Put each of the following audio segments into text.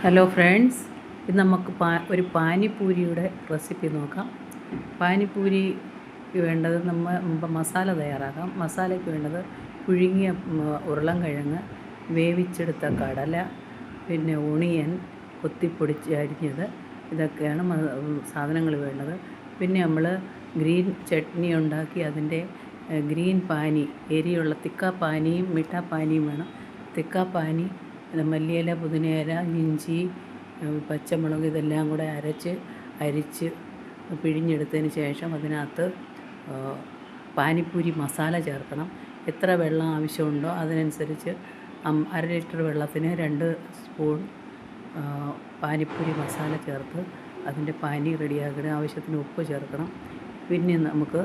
Hello friends, ഇത് നമുക്ക് ഒരു പാനിപ്പൂരിയുടെ റെസിപ്പി നോക്കാം. പാനിപ്പൂരിക്ക് വേണ്ടത് മസാല തയ്യാറാക്കാം. മസാലയ്ക്ക് വേണ്ടത് പുഴുങ്ങിയ ഉരുളൻകിഴങ്ങ്, വേവിച്ചെടുത്ത കടല, പിന്നെ ഒണിയൻ കൊത്തിപ്പൊടിച്ച് അരിഞ്ഞത്, ഇതൊക്കെയാണ് സാധനങ്ങൾ വേണ്ടത്. പിന്നെ നമ്മൾ ഗ്രീൻ ചട്നി ഉണ്ടാക്കി അതിൻ്റെ ഗ്രീൻ പാനി, എരിയുള്ള തിക്ക പാനിയും മിഠാ പാനിയും വേണം. തിക്ക പാനി മല്ലിയില, പുതിനയില, ഇഞ്ചി, പച്ചമുളക് ഇതെല്ലാം കൂടെ അരിച്ച് പിഴിഞ്ഞെടുത്തതിന് ശേഷം അതിനകത്ത് പാനിപ്പൂരി മസാല ചേർക്കണം. എത്ര വെള്ളം ആവശ്യമുണ്ടോ അതിനനുസരിച്ച് 1/2 ലിറ്റർ വെള്ളത്തിന് 2 സ്പൂൺ പാനിപ്പൂരി മസാല ചേർത്ത് അതിൻ്റെ പാനി റെഡിയാക്കണം. ആവശ്യത്തിന് ഉപ്പ് ചേർക്കണം. പിന്നെ നമുക്ക്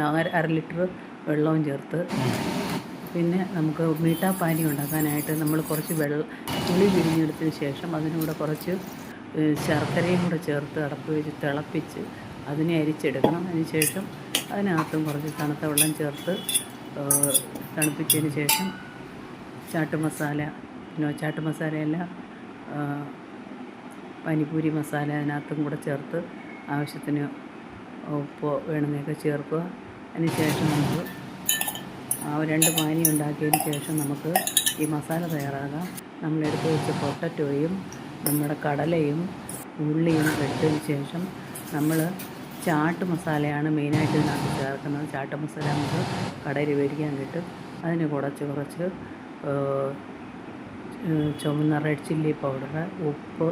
1/2 ലിറ്റർ വെള്ളവും ചേർത്ത് പിന്നെ നമുക്ക് മീഠാ പാനി ഉണ്ടാക്കാനായിട്ട് നമ്മൾ കുറച്ച് പുളി പിഴിഞ്ഞെടുത്തതിന് ശേഷം അതിനൂടെ കുറച്ച് ശർക്കരയും കൂടെ ചേർത്ത് അടപ്പ് വെച്ച് തിളപ്പിച്ച് അതിനെ അരിച്ചെടുക്കണം. അതിന് ശേഷം അതിനകത്തും കുറച്ച് തണുത്ത വെള്ളം ചേർത്ത് തണുപ്പിച്ചതിന് ശേഷം ചാട്ട് മസാലയല്ല, പാനിപ്പൂരി മസാല അതിനകത്തും കൂടെ ചേർത്ത് ആവശ്യത്തിന് ഉപ്പ് വേണമെന്നൊക്കെ ചേർക്കുക. അതിന് ശേഷം നമുക്ക് 2 പാനി ഉണ്ടാക്കിയതിന് ശേഷം നമുക്ക് ഈ മസാല തയ്യാറാക്കാം. നമ്മളെടുത്ത് വെച്ച പൊട്ടറ്റോയും നമ്മുടെ കടലയും ഉള്ളിയും എടുത്തതിന് ശേഷം നമ്മൾ ചാട്ട് മസാലയാണ് മെയിനായിട്ട് ഇതിനകത്ത് ചേർക്കുന്നത്. ചാട്ട് മസാല നമുക്ക് കടയിൽ മേടിക്കാൻ കിട്ടും. അതിന് കുറച്ച് ചുവന്ന റെഡ് ചില്ലി പൗഡർ, ഉപ്പ്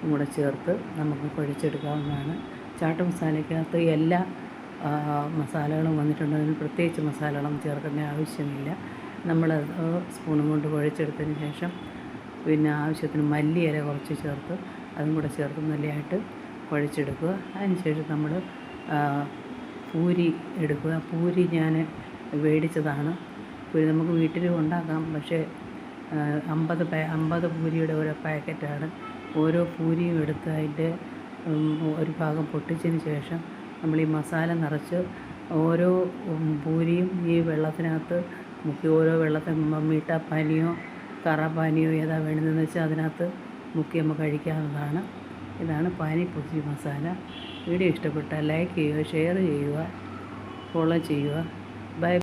കൂടെ ചേർത്ത് നമുക്ക് കുഴച്ചെടുക്കാവുന്നതാണ്. ചാട്ട് മസാലയ്ക്കകത്ത് എല്ലാ മസാലകളും വന്നിട്ടുണ്ട്. അതിന് പ്രത്യേകിച്ച് മസാലകളൊന്നും ചേർക്കേണ്ട ആവശ്യമില്ല. നമ്മൾ സ്പൂണും കൊണ്ട് കുഴച്ചെടുത്തതിന് ശേഷം പിന്നെ ആവശ്യത്തിന് മല്ലിയില കുറച്ച് ചേർത്ത് അതും കൂടെ ചേർത്ത് നല്ലതായിട്ട് കുഴച്ചെടുക്കുക. അതിന് ശേഷം നമ്മൾ പൂരി എടുക്കുക. പൂരി ഞാൻ മേടിച്ചതാണ്. പൂരി നമുക്ക് വീട്ടിലും ഉണ്ടാക്കാം, പക്ഷേ 50 പൂരിയുടെ ഓരോ പാക്കറ്റാണ്. ഓരോ പൂരിയും എടുത്ത് അതിൻ്റെ ഒരു ഭാഗം പൊട്ടിച്ചതിന് ശേഷം നമ്മൾ ഈ മസാല നിറച്ച് ഓരോ പൂരിയും ഈ വെള്ളത്തിനകത്ത് മുക്കി ഓരോ മീഠാ പാനിയോ കറാപ്പാനിയോ ഏതാ വേണ്ടതെന്ന് വെച്ചാൽ അതിനകത്ത് മുക്കി നമുക്ക് കഴിക്കാവുന്നതാണ്. ഇതാണ് പാനിപ്പൂരി മസാല. വീഡിയോ ഇഷ്ടപ്പെട്ടാൽ ലൈക്ക് ചെയ്യുക, ഷെയർ ചെയ്യുക, ഫോളോ ചെയ്യുക. ബൈ.